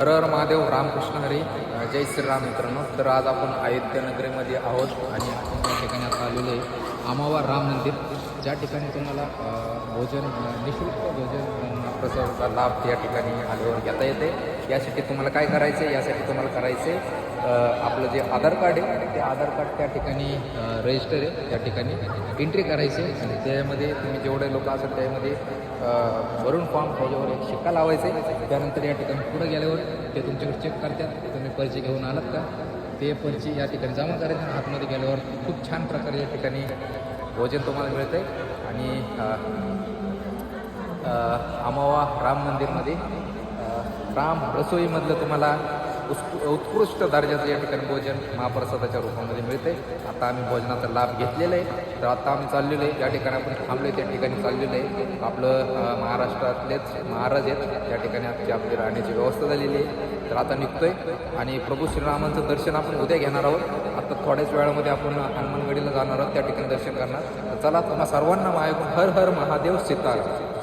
हर हर महादेव, रामकृष्ण हरी, जय श्रीराम मित्रांनो. तर आज आपण अयोध्या नगरीमध्ये आहोत आणि आपण त्या ठिकाणी आता आलेलो आहे आमावा राम मंदिर, ज्या ठिकाणी तुम्हाला भोजन निःशुल्क भोजन महाप्रसादाचा लाभ या ठिकाणी आल्यावर घेता येते. यासाठी तुम्हाला काय करायचं आहे, यासाठी तुम्हाला करायचं आहे आपलं जे आधार कार्ड आहे ते आधार कार्ड त्या ठिकाणी रजिस्टर आहे, त्या ठिकाणी एंट्री करायची आणि त्यामध्ये तुम्ही जेवढे लोक असाल त्यामध्ये भरून फॉर्म त्याच्यावर एक शिक्का लावायचे. त्यानंतर या ठिकाणी पुढे गेल्यावर ते तुमच्याकडे चेक करतात, तुम्ही पर्ची घेऊन आलात का, ते पर्ची या ठिकाणी जमा करायचे. आतमध्ये गेल्यावर खूप छान प्रकारे या ठिकाणी भोजन तुम्हाला मिळतं आहे आणि आमावा राम मंदिरमध्ये राम रसोईमधलं तुम्हाला उत्कृष्ट दर्जाचं या ठिकाणी भोजन महाप्रसादाच्या रूपामध्ये मिळते. आता आम्ही भोजनाचा लाभ घेतलेला आहे, तर आता आम्ही चाललेलो आहे, ज्या ठिकाणी आपण थांबलो आहे त्या ठिकाणी चाललेलं आहे. आपलं महाराष्ट्रातलेच महाराज आहेत, त्या ठिकाणी आमची आपली राहण्याची व्यवस्था झालेली आहे. तर आता निघतो आहे आणि प्रभू श्रीरामांचं दर्शन आपण उद्या घेणार आहोत. आता थोड्याच वेळामध्ये आपण हनुमानगडीला जाणार आहोत, त्या ठिकाणी दर्शन करणार. तर चला, तुम्हा सर्वांना माझ्याकडून हर हर महादेव सीताराम.